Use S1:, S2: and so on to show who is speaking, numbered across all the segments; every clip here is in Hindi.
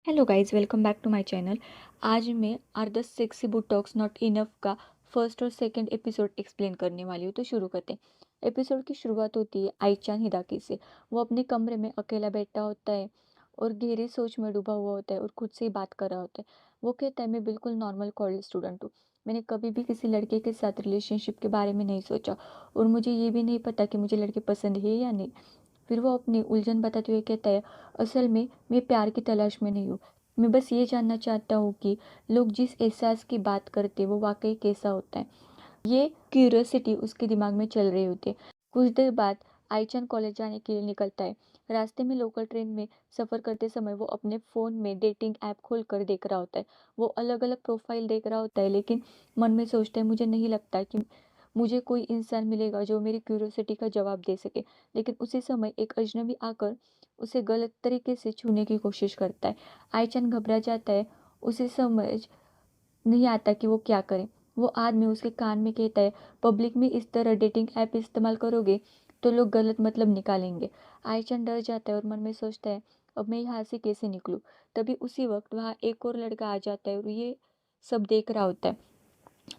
S1: Hello guys, welcome back to my channel. आज मैं are the sexy book talks not enough का फर्स्ट और सेकंड एपिसोड एक्सप्लेन करने वाली हूँ। तो शुरू करते हैं। एपिसोड की शुरुआत होती है आईचान हिदाकी से। वो अपने कमरे में अकेला बैठा होता है और गहरी सोच में डूबा हुआ होता है और खुद से ही बात कर रहा होता है। वो कहता है, मैं बिल्कुल नॉर्मल कॉलेज स्टूडेंट हूँ। मैंने कभी भी किसी लड़के के साथ रिलेशनशिप के बारे में नहीं सोचा और मुझे ये भी नहीं पता कि मुझे लड़के पसंद है या नहीं। फिर वो अपनी उलझन बताते हुए कहता है, असल में मैं प्यार की तलाश में नहीं हूँ। मैं बस ये जानना चाहता हूँ कि लोग जिस एहसास की बात करते हैं वो वाकई कैसा होता है। ये क्यूरियोसिटी उसके दिमाग में चल रही होती है। कुछ देर बाद आईचन कॉलेज जाने के लिए निकलता है। रास्ते में लोकल ट्रेन में सफ़र करते समय वो अपने फ़ोन में डेटिंग ऐप खोल कर देख रहा होता है। वो अलग अलग प्रोफाइल देख रहा होता है, लेकिन मन में सोचता है, मुझे नहीं लगता कि मुझे कोई इंसान मिलेगा जो मेरी क्यूरियोसिटी का जवाब दे सके। लेकिन उसी समय एक अजनबी आकर उसे गलत तरीके से छूने की कोशिश करता है। आईचन घबरा जाता है। उसे समझ नहीं आता कि वो क्या करे। वो आदमी उसके कान में कहता है, पब्लिक में इस तरह डेटिंग ऐप इस्तेमाल करोगे तो लोग गलत मतलब निकालेंगे। आईचन डर जाता है और मन में सोचता है, अब मैं यहाँ से कैसे निकलूं। तभी उसी वक्त वहाँ एक और लड़का आ जाता है और ये सब देख रहा होता है।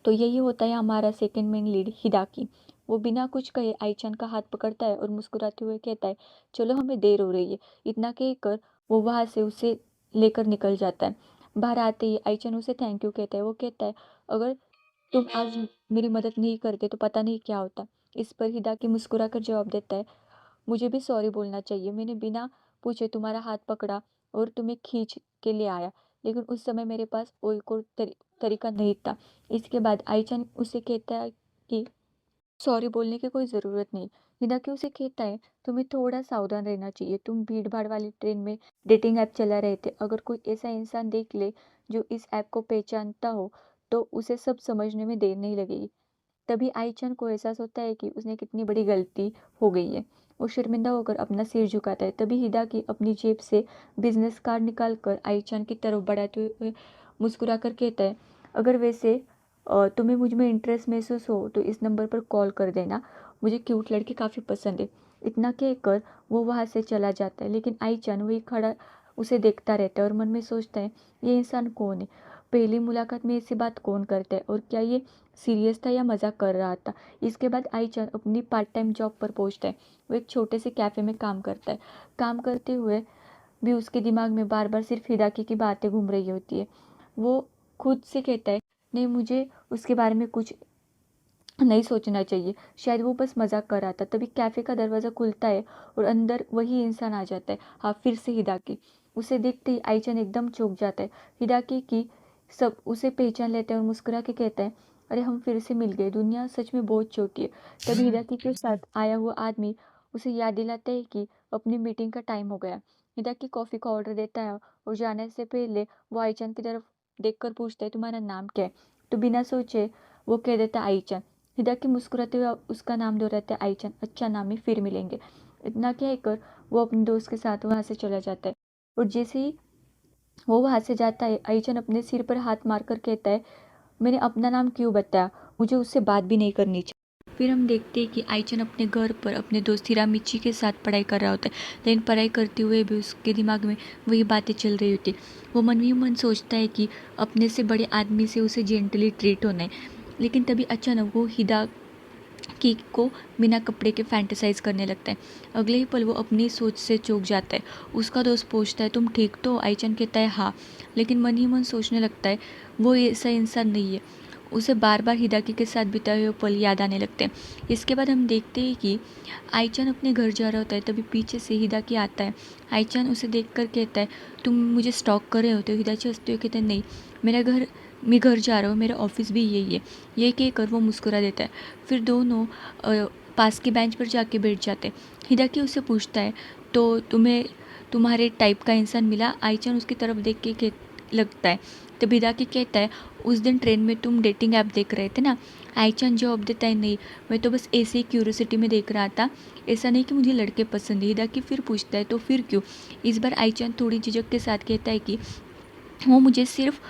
S1: तो यही होता है हमारा सेकंड मेन लीड हिदाकी। वो बिना कुछ कहे आईचन का हाथ पकड़ता है और मुस्कुराते हुए कहता है, चलो हमें देर हो रही है। इतना कहकर वो वहां से उसे लेकर निकल जाता है। बाहर आते ही आईचन उसे थैंक यू कहता है। वो कहता है, अगर तुम आज मेरी मदद नहीं करते तो पता नहीं क्या होता। इस पर हिदाकी मुस्कुराकर जवाब देता है, मुझे भी सॉरी बोलना चाहिए। मैंने बिना पूछे तुम्हारा हाथ पकड़ा और तुम्हें खींच के ले आया, लेकिन उस समय मेरे पास कोई तरीका नहीं था। इसके बाद आईचन उसे कहता है कि सॉरी बोलने की कोई ज़रूरत नहीं। हिदाकी उसे कहता है, तुम्हें थोड़ा सावधान रहना चाहिए। तुम भीड़ भाड़ वाली ट्रेन में डेटिंग ऐप चला रहे थे। अगर कोई ऐसा इंसान देख ले जो इस ऐप को पहचानता हो तो उसे सब समझने में देर नहीं लगेगी। तभी आईचन को एहसास होता है कि उसने कितनी बड़ी गलती हो गई है। वो शर्मिंदा होकर अपना सिर झुकाता है। तभी हिदाकी अपनी जेब से बिजनेस कार्ड निकाल कर आईचन की तरफ बढ़ाते हुए मुस्कुरा कर कहता है, अगर वैसे तुम्हें मुझ में इंटरेस्ट महसूस हो तो इस नंबर पर कॉल कर देना। मुझे क्यूट लड़के काफ़ी पसंद है। इतना कहकर वो वहाँ से चला जाता है, लेकिन आईचन वही खड़ा उसे देखता रहता है और मन में सोचता है, ये इंसान कौन है। पहली मुलाकात में ऐसी बात कौन करता है और क्या ये सीरियस था या मजाक कर रहा था। इसके बाद आईचन अपनी पार्ट टाइम जॉब पर पहुंचता है। वो एक छोटे से कैफ़े में काम करता है। काम करते हुए भी उसके दिमाग में बार बार सिर्फ हिदाकी की बातें घूम रही होती है। वो खुद से कहता है, नहीं, मुझे उसके बारे में कुछ नहीं सोचना चाहिए। शायद वो बस मजाक कर रहा था। तभी कैफ़े का दरवाज़ा खुलता है और अंदर वही इंसान आ जाता है। हाँ, फिर से हिदाकी। उसे देखते ही आईचन एकदम चौंक जाता है। हिदाकी की सब उसे पहचान लेते हैं और मुस्कुरा के कहते हैं, अरे हम फिर से मिल गए, दुनिया सच में बहुत छोटी है। तभी हिदाकी के साथ आया हुआ आदमी उसे याद दिलाता है कि अपनी मीटिंग का टाइम हो गया। हिदाकी कॉफ़ी का ऑर्डर देता है और जाने से पहले वो आईचन की तरफ देखकर पूछता है, तुम्हारा नाम क्या है। तो बिना सोचे वो कह देता है, आईचन। हिदाकी मुस्कुराते हुए उसका नाम दोहराते हैं, आईचन। अच्छा नाम है, फिर मिलेंगे। इतना कहकर वो अपने दोस्त के साथ वहां से चला जाता है। और जैसे ही वो वहां से जाता है, आईचन अपने सिर पर हाथ मारकर कहता है, मैंने अपना नाम क्यों बताया, मुझे उससे बात भी नहीं करनी चाहिए। फिर हम देखते हैं कि आईचन अपने घर पर अपने दोस्त हिरामिची के साथ पढ़ाई कर रहा होता है। लेकिन पढ़ाई करते हुए भी उसके दिमाग में वही बातें चल रही होती है। वो मन ही मन सोचता है कि अपने से बड़े आदमी से उसे जेंटली ट्रीट होना है। लेकिन तभी अचानक वो हिदा की को बिना कपड़े के फैंटेसाइज करने लगता है। अगले ही पल वो अपनी सोच से चौंक जाता है। उसका दोस्त पूछता है, तुम ठीक तो? आईचन कहता है, हाँ। लेकिन मन ही मन सोचने लगता है, वो ऐसा इंसान नहीं है। उसे बार बार हिदाकी के साथ बिताए हुए पल याद आने लगते हैं। इसके बाद हम देखते हैं कि आईचन अपने घर जा रहा होता है। तभी पीछे से हिदाकी आता है। आईचन उसे देखकर कहता है, तुम मुझे स्टॉक कर रहे होते हो? हिदाची हंसते हुए कहते हैं, नहीं, मेरा घर मैं घर जा रहा हूँ, मेरा ऑफिस भी यही है। ये कहकर वो मुस्कुरा देता है। फिर दोनों पास की बेंच पर जाके बैठ जाते हैं। हिदाकी उससे पूछता है, तो तुम्हें तुम्हारे टाइप का इंसान मिला? आईचन उसकी तरफ देख के लगता है। तब हिदाकी कहता है, उस दिन ट्रेन में तुम डेटिंग ऐप देख रहे थे ना? आईचन जवाब देता है, नहीं, मैं तो बस ऐसे ही क्यूरियोसिटी में देख रहा था। ऐसा नहीं कि मुझे लड़के पसंद है। हिदाकी फिर पूछता है, तो फिर क्यों? इस बार आईचन थोड़ी झिझक के साथ कहता है कि वो मुझे सिर्फ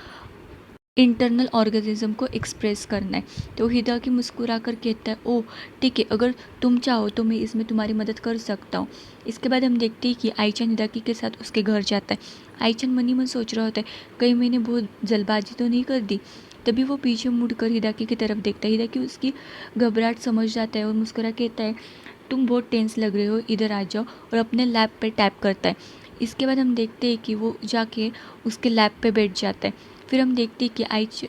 S1: इंटरनल ऑर्गेनिज्म को एक्सप्रेस करना है। तो हिदाकी मुस्कुरा कर कहता है, ओह ठीक है, अगर तुम चाहो तो मैं इसमें तुम्हारी मदद कर सकता हूँ। इसके बाद हम देखते हैं कि आईचन हिदाकी के साथ उसके घर जाता है। आईचन मन ही मन सोच रहा होता है कहीं मैंने बहुत जल्दबाजी तो नहीं कर दी। तभी वो पीछे मुड़कर हिदाकी की तरफ देखता है। हिदाकी उसकी घबराहट समझ जाता है और मुस्कुरा कहता है, तुम बहुत टेंस लग रहे हो, इधर आ जाओ, और अपने लैप पे टैप करता है। इसके बाद हम देखते हैं कि वो जाके उसके लैप पे बैठ जाता है। फिर हम देखते हैं कि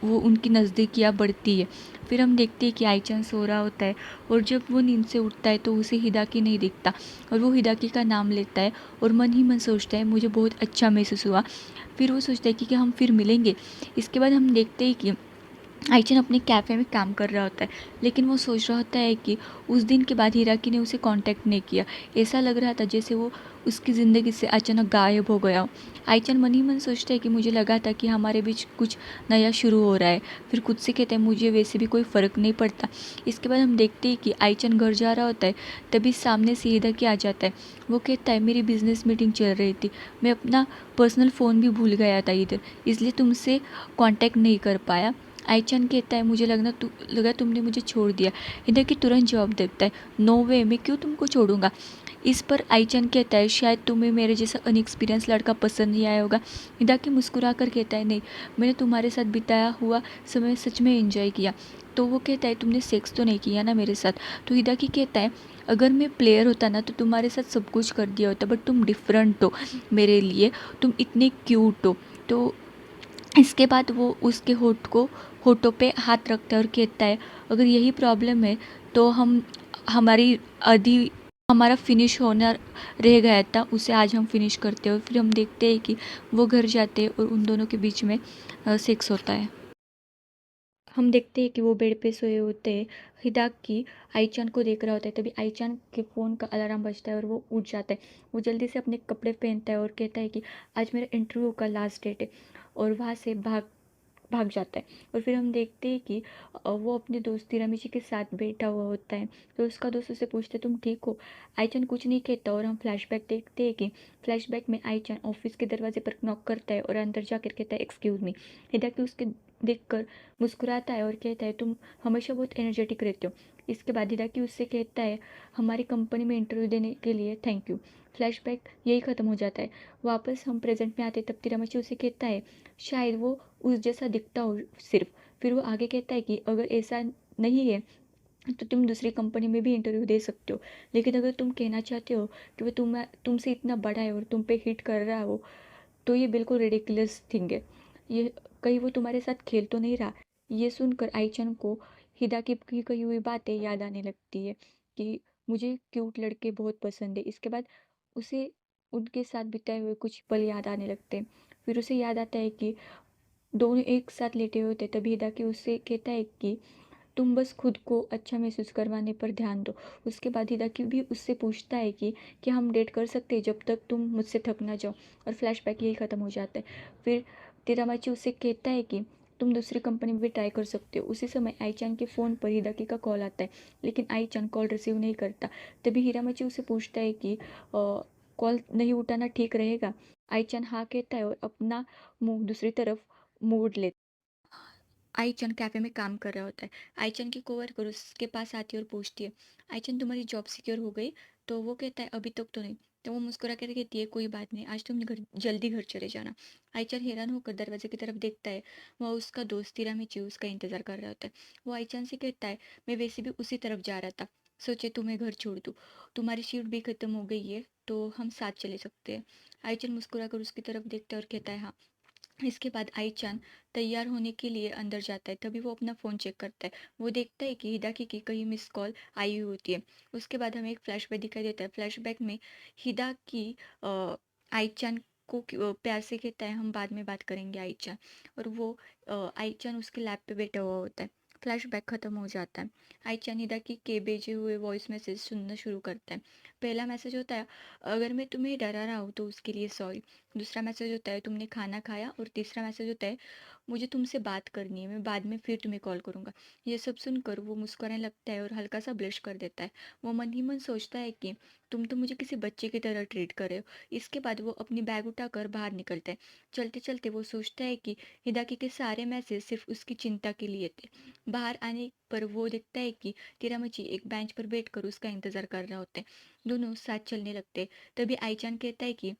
S1: वो उनकी नज़दीकियाँ बढ़ती है। फिर हम देखते हैं कि आईचन सो रहा होता है और जब वो नींद से उठता है तो उसे हिदाकी नहीं दिखता और वो हिदाकी का नाम लेता है और मन ही मन सोचता है मुझे बहुत अच्छा महसूस हुआ। फिर वो सोचता है कि हम फिर मिलेंगे। इसके बाद हम देखते हैं कि आइचन अपने कैफ़े में काम कर रहा होता है, लेकिन वो सोच रहा होता है कि उस दिन के बाद हिराकी ने उसे कांटेक्ट नहीं किया। ऐसा लग रहा था जैसे वो उसकी ज़िंदगी से अचानक गायब हो गया हो। आइचन मन ही मन सोचता है कि मुझे लगा था कि हमारे बीच कुछ नया शुरू हो रहा है। फिर खुद से कहते हैं मुझे वैसे भी कोई फ़र्क नहीं पड़ता। इसके बाद हम देखते हैं कि आइचन घर जा रहा होता है, तभी सामने से हिराकी आ जाता है। वो कहता है मेरी बिज़नेस मीटिंग चल रही थी, मैं अपना पर्सनल फ़ोन भी भूल गया था इधर, इसलिए तुमसे कॉन्टैक्ट नहीं कर पाया। आईचन कहता है मुझे लगा तुमने मुझे छोड़ दिया। हिदाकी तुरंत जवाब देता है, नो वे, मैं क्यों तुमको छोड़ूंगा। इस पर आईचन कहता है शायद तुम्हें मेरे जैसा अनएक्सपीरियंस लड़का पसंद नहीं आया होगा। हिदाकी मुस्कुरा कर कहता है नहीं, मैंने तुम्हारे साथ बिताया हुआ समय सच में एंजॉय किया। तो वो कहता है तुमने सेक्स तो नहीं किया ना मेरे साथ। तो हिदाकी कहता है अगर मैं प्लेयर होता ना तो तुम्हारे साथ सब कुछ कर दिया होता, बट तुम डिफरेंट हो मेरे लिए, तुम इतने क्यूट हो। तो इसके बाद वो उसके होठों पे हाथ रखता है और कहता है अगर यही प्रॉब्लम है तो हमारी आधी हमारा फिनिश होना रह गया था, उसे आज हम फिनिश करते हैं। और फिर हम देखते हैं कि वो घर जाते हैं और उन दोनों के बीच में सेक्स होता है। हम देखते हैं कि वो बेड पे सोए होते हैं। हिदाकी आईचान को देख रहा होता है, तभी आईचान के फ़ोन का अलार्म बजता है और वो उठ जाता है। वो जल्दी से अपने कपड़े पहनता है और कहता है कि आज मेरा इंटरव्यू का लास्ट डेट है, और वहाँ से भाग भाग जाता है। और फिर हम देखते हैं कि वो अपने दोस्त तिरामिची के साथ बैठा हुआ होता है। तो उसका दोस्त उससे पूछता है तुम ठीक हो। आईचन कुछ नहीं कहता और हम फ्लैशबैक देखते हैं कि फ्लैशबैक में आईचन ऑफिस के दरवाजे पर नॉक करता है और अंदर जाकर कहता है एक्सक्यूज़ मी। हिदाकी उसके देखकर मुस्कुराता है और कहता है तुम हमेशा बहुत एनर्जेटिक रहते हो। इसके बाद हिदाकी उससे कहता है हमारी कंपनी में इंटरव्यू देने के लिए थैंक यू। फ्लैशबैक यही ख़त्म हो जाता है। वापस हम प्रेजेंट में आते तब तिरामिची उसे कहता है शायद वो उस जैसा दिखता हो सिर्फ। फिर वो आगे कहता है कि अगर ऐसा नहीं है तो तुम दूसरी कंपनी में भी इंटरव्यू दे सकते हो, लेकिन अगर तुम कहना चाहते हो कि वो तुमसे इतना बड़ा है और तुम पे हिट कर रहा हो तो ये बिल्कुल रेडिकुलस थिंग है। ये कहीं वो तुम्हारे साथ खेल तो नहीं रहा। ये सुनकर आईचन को हिदाकी की कही हुई बातें याद आने लगती है कि मुझे क्यूट लड़के बहुत पसंद है। इसके बाद उसे उनके साथ बिताए हुए कुछ पल याद आने लगते हैं। फिर उसे याद आता है कि दोनों एक साथ लेटे हुए थे, तभी हिदाकी उससे कहता है कि तुम बस खुद को अच्छा महसूस करवाने पर ध्यान दो। उसके बाद हिदाकी भी उससे पूछता है कि क्या हम डेट कर सकते हैं जब तक तुम मुझसे थक ना जाओ। और फ्लैशबैक यही ख़त्म हो जाता है। फिर तिरामाची उससे कहता है कि तुम दूसरी कंपनी में भी ट्राई कर सकते हो। उसी समय आईचान के फ़ोन पर हिदाकी का कॉल आता है, लेकिन आईचान कॉल रिसीव नहीं करता। तभी हिरामाची उसे पूछता है कि कॉल नहीं उठाना ठीक रहेगा। आईचान हाँ कहता है और अपना मुंह दूसरी तरफ मोड़ लेता है। आईचन कैफ़े में काम कर रहा होता है। आईचन की कोवर्कर उसके पास आती है और पूछती है, आईचन तुम्हारी जॉब सिक्योर हो गई? तो वो कहता है अभी तक तो नहीं। तो वो मुस्कुरा कर कहती है कोई बात नहीं, आज तुम घर जल्दी घर चले जाना। आईचन हैरान होकर दरवाजे की तरफ देखता है। वह उसका दोस्त तिरामिची उसका इंतजार कर रहा होता है। वो आईचन से कहता है मैं वैसे भी उसी तरफ जा रहा था, सोचे तुम्हें घर छोड़ दूँ। तुम्हारी शिफ्ट भी खत्म हो गई है तो हम साथ चले सकते हैं। आईचन मुस्कुरा कर उसकी तरफ देखता है और कहता है हाँ। इसके बाद आईचान तैयार होने के लिए अंदर जाता है, तभी वो अपना फ़ोन चेक करता है। वो देखता है कि हिदाकी की कहीं मिस कॉल आई हुई होती है। उसके बाद हमें एक फ्लैशबैक दिखाई देता है। फ्लैशबैक में हिदाकी आईचान को प्यार से कहता है हम बाद में बात करेंगे आईचान। और वो आईचान उसके लैप पे बैठा हुआ होता है। फ्लैशबैक ख़त्म हो जाता है। आईचान हिदाकी के भेजे हुए वॉइस मैसेज सुनना शुरू करता है। पहला मैसेज होता है अगर मैं तुम्हें डरा रहा हूँ तो उसके लिए सॉरी। दूसरा मैसेज होता है तुमने खाना खाया। और तीसरा मैसेज होता है मुझे तुमसे बात करनी है, मैं बाद में फिर तुम्हें कॉल करूँगा। ये सब सुनकर वो मुस्कुराने लगता है और हल्का सा ब्लश कर देता है। वो मन ही मन सोचता है कि तुम तो मुझे किसी बच्चे की तरह ट्रीट कर रहे हो। इसके बाद वो अपनी बैग उठाकर बाहर निकलता है। चलते चलते वो सोचता है कि हिदाकी के सारे मैसेज सिर्फ उसकी चिंता के लिए थे। बाहर आने पर वो देखता है कि तिरामची एक बेंच पर बैठकर उसका इंतजार कर रहा होता है। दोनों साथ चलने लगते हैं। तभी आईचान कहता है कि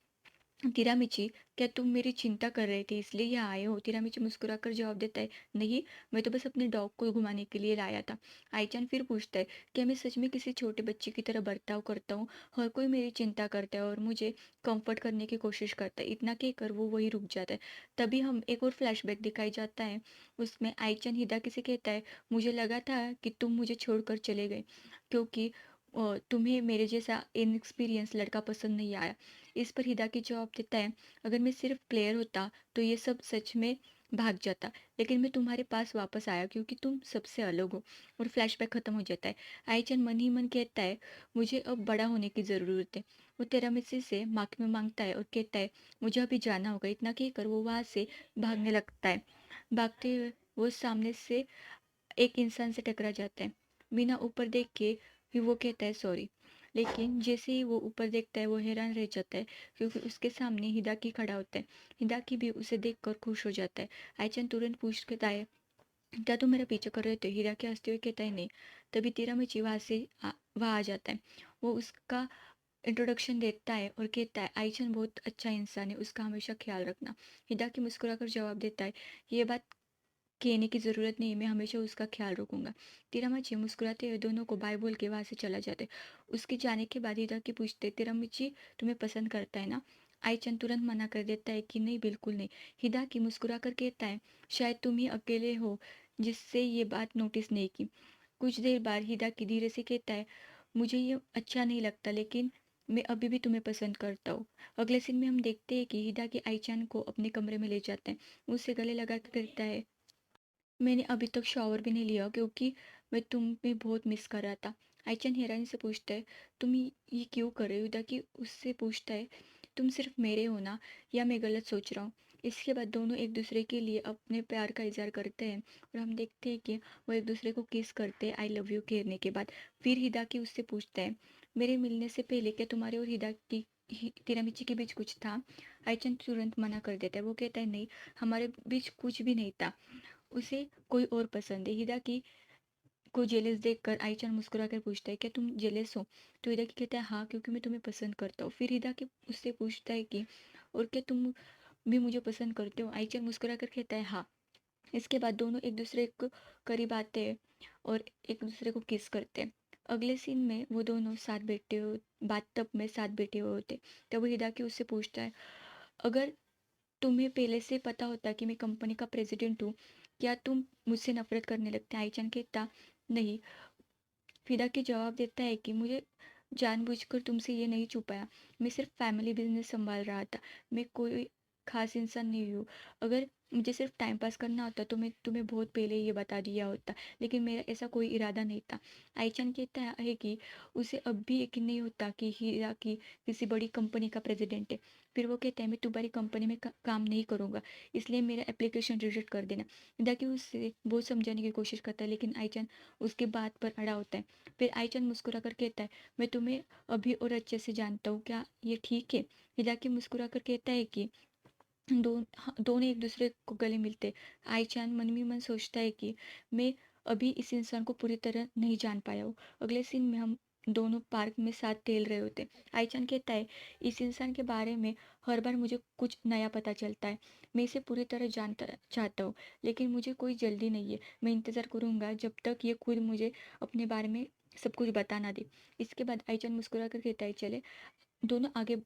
S1: तिरामिची, क्या तुम मेरी चिंता कर रहे थे इसलिए यहाँ आए हो? तिरामिची मुस्कुराकर जवाब देता है, नहीं, मैं तो बस अपने डॉग को घुमाने के लिए लाया था। आईचान फिर पूछता है, क्या मैं सच में किसी छोटे बच्चे की तरह बर्ताव करता हूँ? हर कोई मेरी चिंता करता है और मुझे कंफर्ट करने की कोशिश करता है। इतना कहकर वो वही रुक जाता है। तभी हम एक और फ्लैशबैक दिखाई जाता है। उसमें आईचान हिदाकी से कहता है, मुझे लगा था कि तुम मुझे छोड़कर चले गए क्योंकि तुम्हें मेरे जैसा इनएक्सपीरियंस लड़का पसंद नहीं आया। इस पर हिदाकी जवाब देता है, अगर मैं सिर्फ प्लेयर होता तो ये सब सच में भाग जाता, लेकिन मैं तुम्हारे पास वापस आया क्योंकि तुम सबसे अलग हो। और फ्लैशबैक खत्म हो जाता है। आईचन मन ही मन कहता है, मुझे अब बड़ा होने की ज़रूरत है। वो तेरामिसी से माफी में मांगता है और कहता है, मुझे अभी जाना होगा। इतना कहकर वो वहाँ से भागने लगता है। भागते हुए वो सामने से एक इंसान से टकरा जाता है। बिना ऊपर देख के ही वो कहता है सॉरी, लेकिन जैसे ही वो ऊपर देखता है वो हैरान रह जाता है क्योंकि उसके सामने हिदाकी खड़ा होता है। हिदाकी भी उसे देखकर खुश हो जाता है। आइचन तुरंत पूछता है, क्या तुम मेरा पीछा कर रहे थे? हिदाकी हंसते हुए कहता है, नहीं। तभी तिरामिची वहाँ आ जाता है। वो उसका इंट्रोडक्शन देता है और कहता है, आइचन बहुत अच्छा इंसान है, उसका हमेशा ख्याल रखना। हिदाकी मुस्कुराकर जवाब देता है, ये बात कहने की ज़रूरत नहीं, मैं हमेशा उसका ख्याल रखूंगा। तिरामिची मुस्कुराते हुए दोनों को बाय बोल के वहाँ से चला जाते। उसके जाने के बाद हिदाकी पूछते, तिरामिची तुम्हें पसंद करता है ना? आईचन तुरंत मना कर देता है कि नहीं, बिल्कुल नहीं। हिदाकी मुस्कुराकर कहता है, शायद तुम ही अकेले हो जिससे ये बात नोटिस नहीं की। कुछ देर बाद हिदाकी धीरे से कहता है, मुझे ये अच्छा नहीं लगता, लेकिन मैं अभी भी तुम्हें पसंद करता हूँ। अगले सीन में हम देखते हैं कि हिदाकी आईचान को अपने कमरे में ले जाते हैं। उससे गले लगा के कहता है, मैंने अभी तक शॉवर भी नहीं लिया क्योंकि मैं तुम्हें बहुत मिस कर रहा था। आइचन हैरानी से पूछता है, तुम ये क्यों कर रहे हो? ताकि उससे पूछता है, तुम सिर्फ मेरे हो ना, या मैं गलत सोच रहा हूँ? इसके बाद दोनों एक दूसरे के लिए अपने प्यार का इजहार करते हैं और हम देखते हैं कि वो एक दूसरे को किस करते हैं आई लव यू कहने के बाद। फिर हिदाकी उससे पूछता है, मेरे मिलने से पहले क्या तुम्हारे और हिदाकी तिरामिची के बीच कुछ था? आइचन तुरंत मना कर देता है। वो कहता है, नहीं, हमारे बीच कुछ भी नहीं था, उसे कोई और पसंद है। हिदाकी को जेलस देखकर आईचान मुस्कुराकर पूछता है, क्या तुम जेलस हो? तो हिदाकी कहता है, हाँ, क्योंकि मैं तुम्हें पसंद करता हूँ। फिर हिदाकी उससे पूछता है कि और क्या तुम भी मुझे पसंद करते हो? आईचान मुस्कुराकर कहता है, हाँ। इसके बाद दोनों एक दूसरे को करीब आते हैं और एक दूसरे को किस करते हैं। अगले सीन में वो दोनों साथ बैठे हो बाथटब में साथ बैठे हुए होते। तब वो हिदाकी उससे पूछता है, अगर तुम्हें पहले से पता होता कि मैं कंपनी का प्रेसिडेंट हूँ, क्या तुम मुझसे नफरत करने लगते? आईचन कहता, नहीं। फिदा के जवाब देता है कि मुझे जानबूझकर तुमसे ये नहीं छुपाया, मैं सिर्फ फैमिली बिजनेस संभाल रहा था, मैं कोई खास इंसान नहीं हूँ। अगर मुझे सिर्फ टाइम पास करना होता तो मैं तुम्हें बहुत पहले ये बता दिया होता, लेकिन मेरा ऐसा कोई इरादा नहीं था। आईचन कहता है कि उसे अब भी यकीन नहीं होता कि हीरा की किसी बड़ी कंपनी का प्रेसिडेंट है। फिर वो कहता है, मैं तुम्हारी कंपनी में काम नहीं करूँगा, इसलिए मेरा एप्लीकेशन रिजेक्ट कर देना। हिदा कि उससे बहुत समझाने की कोशिश करता है, लेकिन आईचन उसके बात पर अड़ा होता है। फिर आईचंद मुस्कुराकर कहता है, मैं तुम्हें अभी और अच्छे से जानता हूँ, क्या ये ठीक है? हिदाकी मुस्कुराकर कहता है कि दोनों एक दूसरे को गले मिलते। आईचान मन में मन सोचता है कि मैं अभी इस इंसान को पूरी तरह नहीं जान पाया हूँ। अगले सीन में हम दोनों पार्क में साथ टहल रहे होते। आईचान कहता है, इस इंसान के बारे में हर बार मुझे कुछ नया पता चलता है, मैं इसे पूरी तरह जानता चाहता हूँ, लेकिन मुझे कोई जल्दी नहीं है। मैं इंतज़ार करूँगा जब तक ये खुद मुझे अपने बारे में सब कुछ बता ना दे। इसके बाद आईचान मुस्कुरा कर कहता है, चले। दोनों आगे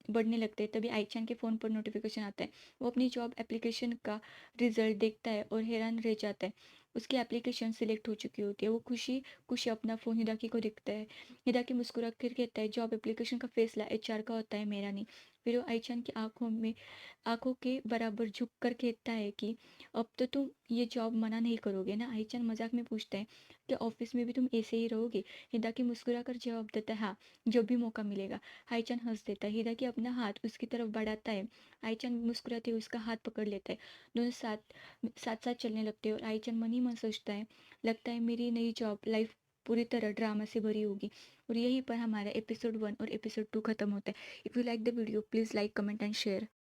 S1: बढ़ने लगते हैं। तभी आईचान के फ़ोन पर नोटिफिकेशन आता है। वो अपनी जॉब एप्लीकेशन का रिजल्ट देखता है और हैरान रह जाता है। उसकी एप्लीकेशन सिलेक्ट हो चुकी होती है। वो खुशी खुशी अपना फ़ोन हिदाकी को दिखता है। हिदाकी मुस्कुरा कर कहता है, जॉब एप्लीकेशन का फैसला एचआर का होता है, मेरा नहीं। फिर वो आईचान की आंखों के बराबर झुक कर कहता है कि अब तो तुम ये जॉब मना नहीं करोगे ना? आईचान मजाक में पूछता है, कि ऑफिस में भी तुम ऐसे ही रहोगे? हिदाकी मुस्कुरा कर जवाब देता है, हाँ, जब भी मौका मिलेगा। आईचान हंस देता है। हिदाकी अपना हाथ उसकी तरफ बढ़ाता है। आईचान मुस्कुराते हुए उसका हाथ पकड़ लेता है। दोनों साथ साथ साथ चलने लगते हैं और आईचान मन ही मन सोचता है, लगता है मेरी नई जॉब लाइफ पूरी तरह ड्रामा से भरी होगी। और यहीं पर हमारा एपिसोड 1 और एपिसोड 2 खत्म होता है। If you like the video, please like, comment and share.